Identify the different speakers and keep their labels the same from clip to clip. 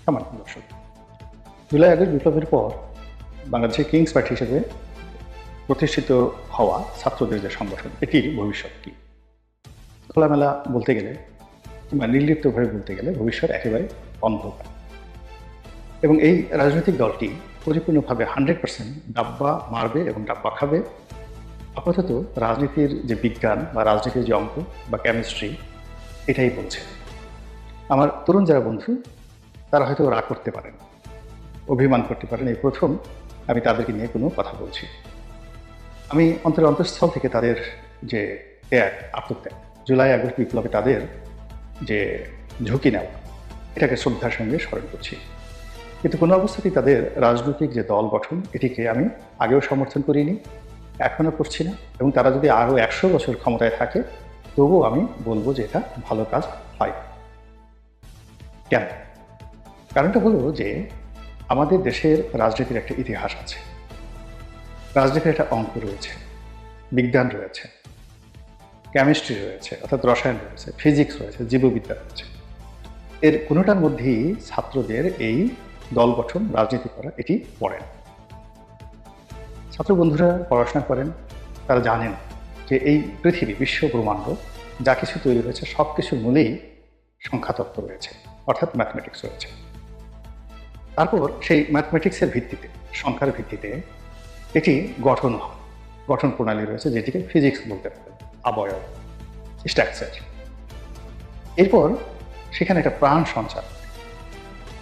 Speaker 1: সম্মানিত দর্শক, July August বিপ্লবের পর বাংলাদেশের কিংস পার্টি হিসেবে প্রতিষ্ঠিত হওয়া ছাত্রদের যে সংগঠন, এটির ভবিষ্যৎ কি? খোলামেলা বলতে গেলে কিংবা নির্লিপ্তভাবে বলতে গেলে ভবিষ্যৎ একেবারে অন্ধকার। এবং এই রাজনৈতিক দলটি পরিপূর্ণভাবে 100% ডাব্বা মারবে এবং ডাব্বা খাবে। আপাতত রাজনীতির যে বিজ্ঞান বা রাজনীতির যে অঙ্ক বা কেমিস্ট্রি, এটাই বলছে। আমার তরুণ যারা বন্ধু, তারা হয়তো রাগ করতে পারেন, অভিমান করতে পারেন। এই প্রথম আমি তাদেরকে নিয়ে কোনো কথা বলছি। আমি অন্তরের অন্তঃস্থল থেকে তাদের যে ত্যাগ, আত্মত্যাগ, জুলাই আগস্ট বিপ্লবে তাদের যে ঝুঁকি নেওয়া, এটাকে শ্রদ্ধার সঙ্গে স্মরণ করছি। কিন্তু কোনো অবস্থাতেই তাদের রাজনৈতিক যে দল গঠন, এটিকে আমি আগেও সমর্থন করিনি, এখনও করছি না। এবং তারা যদি আরও 100 বছর ক্ষমতায় থাকে, তবুও আমি বলবো যে এটা ভালো কাজ হয়। কেন? কারণটা হলো যে আমাদের দেশের রাজনীতির একটা ইতিহাস আছে, রাজনীতির একটা অঙ্ক রয়েছে, বিজ্ঞান রয়েছে, কেমিস্ট্রি রয়েছে অর্থাৎ রসায়ন রয়েছে, ফিজিক্স রয়েছে, জীববিদ্যা রয়েছে। এর কোনোটার মধ্যেই ছাত্রদের এই দল গঠন, রাজনীতি করা, এটি পড়ে না। ছাত্র বন্ধুরা পড়াশোনা করেন, তারা জানেন যে এই পৃথিবী, বিশ্ব ব্রহ্মাণ্ড যা কিছু তৈরি হয়েছে, সব কিছুর মূলেই সংখ্যাতত্ত্ব রয়েছে, অর্থাৎ ম্যাথমেটিক্স রয়েছে। তারপর সেই ম্যাথমেটিক্সের ভিত্তিতে, সংখ্যার ভিত্তিতে এটি গঠন হয়, গঠন প্রণালী রয়েছে, যেটিকে ফিজিক্স বলতে পারে, আবয়ব, স্ট্রাকচার। এরপর সেখানে একটা প্রাণ সঞ্চার,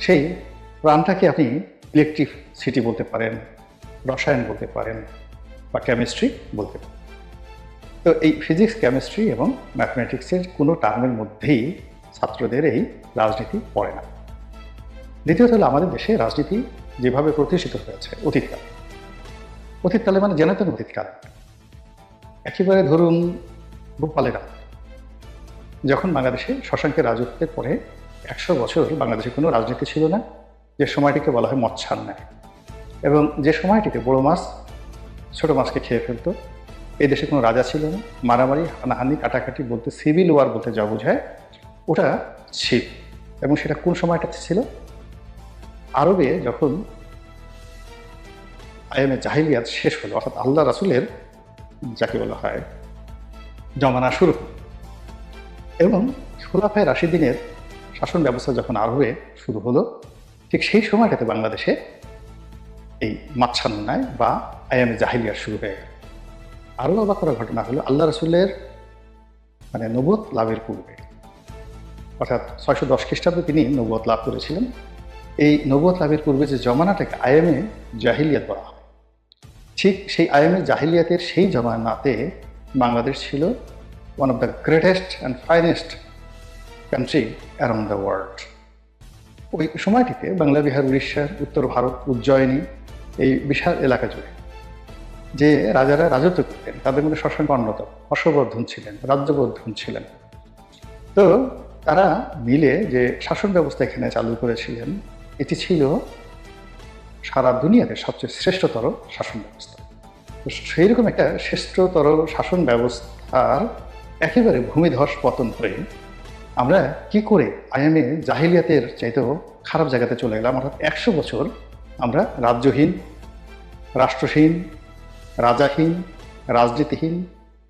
Speaker 1: সেই প্রাণটাকে আপনি ইলেকট্রিসিটি বলতে পারেন, রসায়ন বলতে পারেন, বা কেমিস্ট্রি বলতে পারেন। তো এই ফিজিক্স, কেমিস্ট্রি এবং ম্যাথমেটিক্সের কোনো টার্মের মধ্যেই ছাত্রদের এই রাজনীতি পড়ে না। দ্বিতীয়ত হলো, আমাদের দেশে রাজনীতি যেভাবে প্রতিষ্ঠিত হয়েছে অতীতকালে, অতীতকালে মানে জেনাতেন অতীতকালে, একেবারে ধরুন গোপালের আমল, যখন বাংলাদেশে শশাঙ্কের রাজত্বের পরে 100 বছর বাংলাদেশে কোনো রাজনীতি ছিল না, যে সময়টিকে বলা হয় মৎস্যান্যায়। এবং যে সময়টিতে বড় মাছ ছোট মাছকে খেয়ে ফেলতো, এই দেশে কোনো রাজা ছিল না, মারামারি, হানাহানি, কাটাকাটি বলতে, সিভিল ওয়ার বলতে যা বোঝায়, ওটা ছিল। এবং সেটা কোন সময়টাতে ছিল? আরবে যখন আইএমএ জাহিলিয়াত শেষ হলো, অর্থাৎ আল্লাহ রাসূলের যাকে বলা হয় জমানা শুরু হলো, এবং খোলাফায়ে রাশিদিনের শাসন ব্যবস্থা যখন আরবে শুরু হলো, ঠিক সেই সময়টাতে বাংলাদেশে এই মাৎস্যান্যায় বা আইএমএ জাহিলিয়াত শুরু হয়ে গেল। আরও অবাক করার ঘটনা হলো, আল্লাহ রাসূলের নবুয়ত লাভের পূর্বে, অর্থাৎ 610 খ্রিস্টাব্দে তিনি নবুয়ত লাভ করেছিলেন। এই নবুয়ত লাভের পূর্বে যে জমানাটাকে আইএমএ জাহিলিয়াত বলা হয়, ঠিক সেই আইএমএ জাহিলিয়াতের সেই জমানাতে বাংলাদেশ ছিল one of the greatest and finest country around the world. ওই সময়টিতে বাংলা, বিহার, উড়িষ্যার, উত্তর ভারত, উজ্জয়িনী, এই বিশাল এলাকা জুড়ে যে রাজারা রাজত্ব করতেন, তাদের মধ্যে শশাঙ্ক অন্যতম, হর্ষবর্ধন ছিলেন, রাজ্যবর্ধন ছিলেন। তো তারা মিলে যে শাসন ব্যবস্থা এখানে চালু করেছিলেন, এটি ছিল সারা দুনিয়াতে সবচেয়ে শ্রেষ্ঠতর শাসন ব্যবস্থা। সেই রকম একটা শ্রেষ্ঠতর শাসন ব্যবস্থার একেবারে ভূমিধস পতন হয়ে আমরা কি করে আইএমএ জাহিলিয়াতের চাইতেও খারাপ জায়গাতে চলে গেলাম? অর্থাৎ 100 বছর আমরা রাজ্যহীন, রাষ্ট্রহীন, রাজাহীন, রাজনীতিহীন,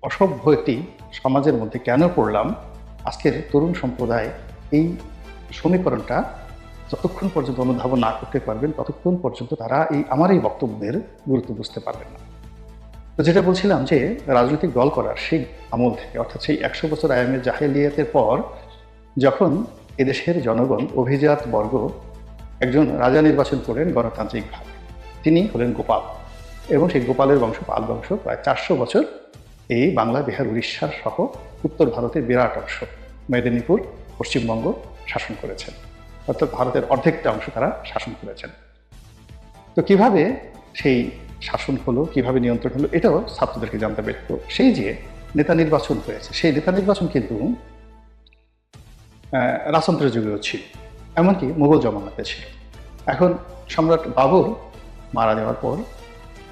Speaker 1: অসভ্য একটি সমাজের মধ্যে কেন পড়লাম? আজকের তরুণ সম্প্রদায় এই সমীকরণটা যতক্ষণ পর্যন্ত অনুধাবন না করতে পারবেন, ততক্ষণ পর্যন্ত তারা আমার এই বক্তব্যের গুরুত্ব বুঝতে পারবেন না। তো যেটা বলছিলাম, যে রাজনৈতিক দল করার সেই আমল থেকে, অর্থাৎ সেই 100 বছর আইএমএ জাহিলিয়াতের পর, যখন এদেশের জনগণ, অভিজাত বর্গ একজন রাজা নির্বাচন করেন গণতান্ত্রিকভাবে, তিনি হলেন গোপাল। এবং সেই গোপালের বংশ, পাল বংশ, প্রায় 400 বছর এই বাংলা, বিহার, উড়িষ্যার সহ উত্তর ভারতের বিরাট অংশ, মেদিনীপুর, পশ্চিমবঙ্গ শাসন করেছেন। অর্থাৎ ভারতের অর্ধেকটা অংশ তারা শাসন করেছেন। তো কিভাবে সেই শাসন হলো, কিভাবে নিয়ন্ত্রণ হলো, এটাও ছাত্রদেরকে জানতে হবে। তো সেই যে নেতা নির্বাচন হয়েছে, সেই নেতা নির্বাচন কিন্তু রাজতন্ত্রের যুগেও ছিল, এমনকি মুঘল জমানাতে ছিল। এখন সম্রাট বাবর মারা যাওয়ার পর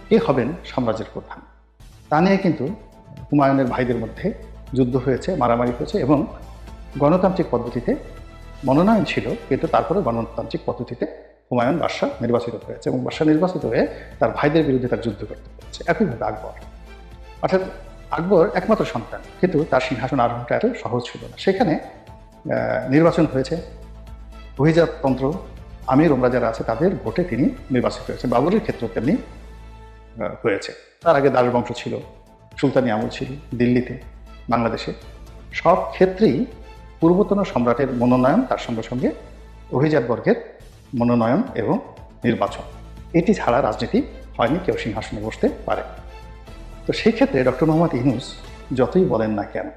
Speaker 1: কে হবেন সাম্রাজ্যের প্রধান, তা নিয়ে কিন্তু হুমায়ুনের ভাইদের মধ্যে যুদ্ধ হয়েছে, মারামারি হয়েছে, এবং গণতান্ত্রিক পদ্ধতিতে মনোনয়ন ছিল, কিন্তু তারপরে গণতান্ত্রিক পদ্ধতিতে হুমায়ুন বাদশাহ নির্বাচিত হয়েছে এবং বাদশাহ নির্বাচিত হয়ে তার ভাইদের বিরুদ্ধে তার যুদ্ধ করতে হয়েছে। একইভাবে আকবর, অর্থাৎ আকবর একমাত্র সন্তান, কিন্তু তার সিংহাসন আরোহণটা এত সহজ ছিল না। সেখানে নির্বাচন হয়েছে, অভিজাততন্ত্র আমির ওমরা যারা আছে তাদের ভোটে তিনি নির্বাচিত হয়েছে। বাবরের ক্ষেত্রে তেমনি হয়েছে। তার আগে দাস বংশ ছিল, সুলতানি আমল ছিল দিল্লিতে, বাংলাদেশে। সব ক্ষেত্রেই পূর্বতন সম্রাটের মনোনয়ন, তার সঙ্গে সঙ্গে অভিজাত বর্গের মনোনয়ন এবং নির্বাচন, এটি ছাড়া রাজনীতি হয়নি, কেউ সিংহাসনে বসতে পারে। তো সেই ক্ষেত্রে ডক্টর মোহাম্মদ ইউনূস যতই বলেন না কেন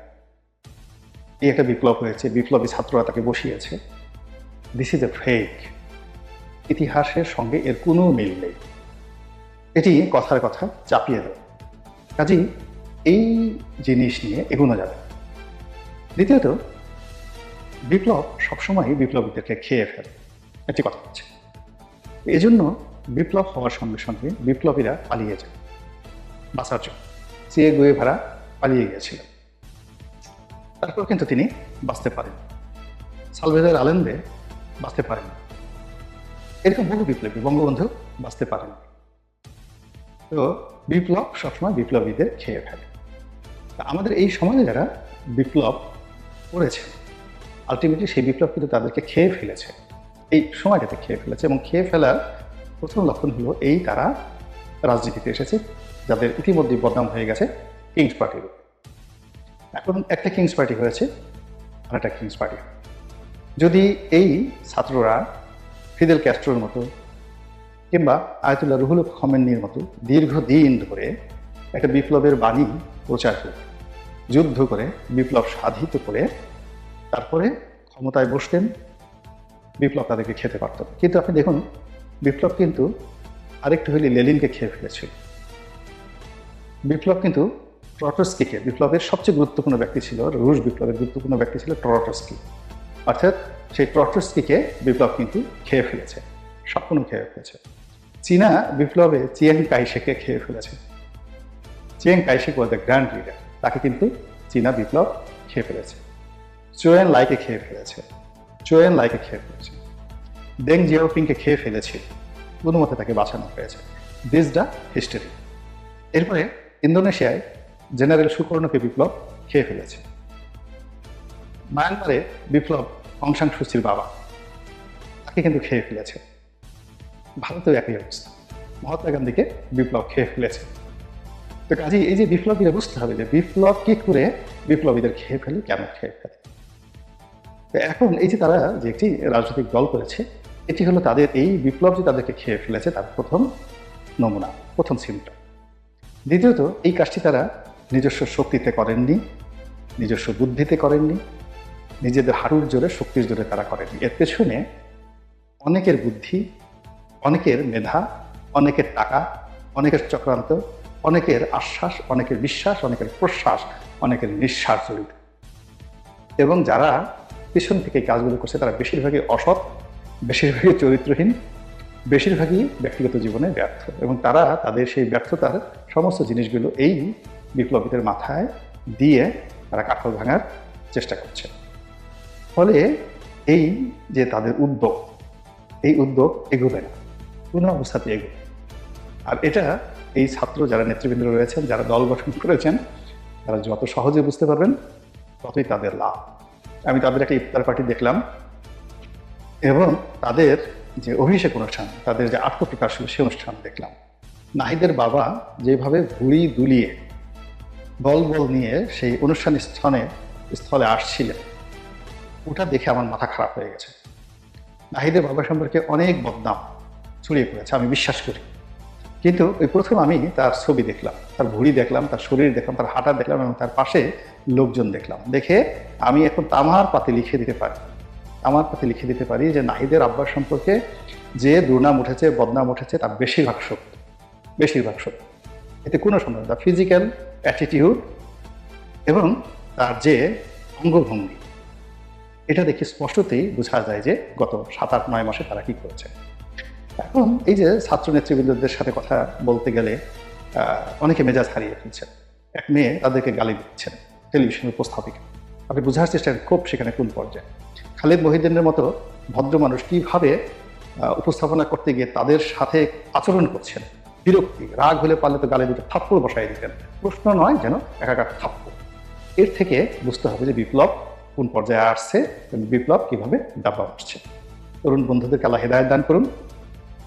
Speaker 1: এই একটা বিপ্লব হয়েছে, বিপ্লবী ছাত্ররা তাকে বসিয়েছে, দিস ইজ এ ফেক, ইতিহাসের সঙ্গে এর কোনো মিল নেই, এটি কথার কথা চাপিয়ে দেয়। কাজেই এই জিনিস নিয়ে এগোনো যাবে। দ্বিতীয়ত, বিপ্লব সবসময় বিপ্লবীদেরকে খেয়ে ফেলে, একটি কথা হচ্ছে। এজন্য বিপ্লব হওয়ার সঙ্গে সঙ্গে বিপ্লবীরা পালিয়ে যায় বাঁচার জন্য। চে গুয়েভারা পালিয়ে গিয়েছিলেন, তারপর কিন্তু তিনি বাঁচতে পারেন। সালভেদর আলেন্দে বাঁচতে পারেন, এরকম বহু বিপ্লবী, বঙ্গবন্ধু বাঁচতে পারেন। তো বিপ্লব সবসময় বিপ্লবীদের খেয়ে ফেলে। আমাদের এই সমাজে যারা বিপ্লব করেছে, আলটিমেটলি সেই বিপ্লব কিন্তু তাদেরকে খেয়ে ফেলেছে, এই সময়টাতে খেয়ে ফেলেছে। এবং খেয়ে ফেলার প্রথম লক্ষণ হলো এই, তারা রাজনীতিতে এসেছে, যাদের ইতিমধ্যে বদনাম হয়ে গেছে কিংস পার্টির। এখন একটা কিংস পার্টি হয়েছে আর একটা কিংস পার্টি। যদি এই ছাত্ররা ফিদেল ক্যাস্ট্রোর মতো কিংবা আয়াতুল্লাহ রুহুল খমেনির মতো দীর্ঘদিন ধরে একটা বিপ্লবের বাণী প্রচার করে, যুদ্ধ করে, বিপ্লব সাধিত করে তারপরে ক্ষমতায় বসতেন, বিপ্লব তাদেরকে খেতে পারত। কিন্তু আপনি দেখুন, বিপ্লব কিন্তু আরেকটু হলে লেনিনকে খেয়ে ফেলেছিল। বিপ্লব কিন্তু ট্রটস্কিকে, বিপ্লবের সবচেয়ে গুরুত্বপূর্ণ ব্যক্তি ছিল, রুশ বিপ্লবের গুরুত্বপূর্ণ ব্যক্তি ছিল ট্রটস্কি, অর্থাৎ সেই ট্রটস্কিকে বিপ্লব কিন্তু খেয়ে ফেলেছে, সম্পূর্ণ খেয়ে ফেলেছে। চীনা বিপ্লবে চিয়াং কাইশেকে খেয়ে ফেলেছে। Chiang Kai-shek was the grand leader, তাকে কিন্তু চীনা বিপ্লব খেয়ে ফেলেছে। চোয়েন লাইকে খেয়ে ফেলেছে, দেং জিয়াওপিংকে খেয়ে ফেলেছে, কোনো মতে তাকে বাঁচানো হয়েছে। This the history. এরপরে ইন্দোনেশিয়ায় জেনারেল সুকর্ণকে বিপ্লব খেয়ে ফেলেছে। মায়ানমারে বিপ্লব অং সান সু চির বাবা, তাকে কিন্তু খেয়ে ফেলেছে। ভারতেও একই অবস্থা, মহাত্মা গান্ধীকে বিপ্লব খেয়ে ফেলেছে। তো কাজে এই যে বিপ্লবীরা বুঝতে হবে যে বিপ্লব কি করে বিপ্লবীদের খেয়ে ফেলে, কেন খেয়ে ফেলে। তো এখন এই যে তারা যে একটি রাজনৈতিক দল করেছে, এটি হলো তাদের এই বিপ্লব যে তাদেরকে খেয়ে ফেলেছে তার প্রথম নমুনা, প্রথম সিমটম। দ্বিতীয়ত, এই কাজটি তারা নিজস্ব শক্তিতে করেননি, নিজস্ব বুদ্ধিতে করেননি, নিজেদের হাঁটুর জোরে, শক্তির জোরে তারা করেননি। এর পেছনে অনেকের বুদ্ধি, অনেকের মেধা, অনেকের টাকা, অনেকের চক্রান্ত, অনেকের আশ্বাস, অনেকের বিশ্বাস, অনেকের প্রশ্বাস, অনেকের নিঃশ্বাস জড়িত। এবং যারা পিছন থেকে এই কাজগুলো করছে তারা বেশিরভাগই অসৎ, বেশিরভাগই চরিত্রহীন, বেশিরভাগই ব্যক্তিগত জীবনে ব্যর্থ। এবং তারা তাদের সেই ব্যর্থতার সমস্ত জিনিসগুলো এই বিপ্লবীদের মাথায় দিয়ে তারা কাঠল ভাঙার চেষ্টা করছে। ফলে এই যে তাদের উদ্যোগ, এই উদ্যোগ এগোবে না, কোনো অবস্থাতে এগোবে। আর এটা এই ছাত্র যারা নেতৃবৃন্দ রয়েছেন, যারা দল গঠন করেছেন, তারা যত সহজে বুঝতে পারবেন ততই তাদের লাভ। আমি তাদের একটা ইফতার পার্টি দেখলাম এবং তাদের যে অভিষেক অনুষ্ঠান, তাদের যে আত্মপ্রকাশ হলো সে অনুষ্ঠান দেখলাম। নাহিদের বাবা যেভাবে ভুঁড়ি দুলিয়ে বল নিয়ে সেই অনুষ্ঠান স্থলে আসছিলেন, ওটা দেখে আমার মাথা খারাপ হয়ে গেছে। নাহিদের বাবা সম্পর্কে অনেক বদনাম ছড়িয়ে পড়েছে, আমি বিশ্বাস করি। কিন্তু ওই প্রথম আমি তার ছবি দেখলাম, তার ভুঁড়ি দেখলাম, তার শরীর দেখলাম, তার হাঁটা দেখলাম এবং তার পাশে লোকজন দেখলাম। দেখে আমি এখন তামার পাতে লিখে দিতে পারি যে নাহিদের আব্বার সম্পর্কে যে দুর্নাম উঠেছে, বদনাম উঠেছে, তার বেশিরভাগ সত্য। এতে কোনো সন্দেহ, তার ফিজিক্যাল অ্যাটিটিউড এবং তার যে অঙ্গভঙ্গি, এটা দেখে স্পষ্টতেই বোঝা যায় যে গত 7-8-9 মাসে তারা কি করেছে। এখন এই যে ছাত্র নেতৃবৃন্দদের সাথে কথা বলতে গেলে অনেকে মেজাজ হারিয়ে ফেলছেন। এক মেয়ে তাদেরকে গালি দিচ্ছেন, টেলিভিশনের উপস্থাপিকা। আপনি বোঝার চেষ্টা, ক্ষোভ সেখানে কোন পর্যায়ে। খালিদ মহিউদ্দিনের মতো ভদ্র মানুষ কীভাবে উপস্থাপনা করতে গিয়ে তাদের সাথে আচরণ করছেন, বিরক্তি, রাগ হলে পারলে তো গালে দুটো থাপ্পড় বসাই দিতেন, প্রশ্ন নয় যেন একাকার থাপ্পড়। এর থেকে বুঝতে হবে যে বিপ্লব কোন পর্যায়ে আসছে এবং বিপ্লব কিভাবে দাবা উঠছে। তরুণ বন্ধুদেরকে আল্লাহ হেদায়েত দান করুন,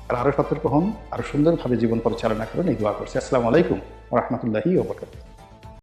Speaker 1: আর আরও সতর্ক হন, আরও সুন্দরভাবে জীবন পরিচালনা করুন, এই দোয়া করছি। আসসালামু আলাইকুম ওয়া রাহমাতুল্লাহি ওয়া বারাকাতুহু।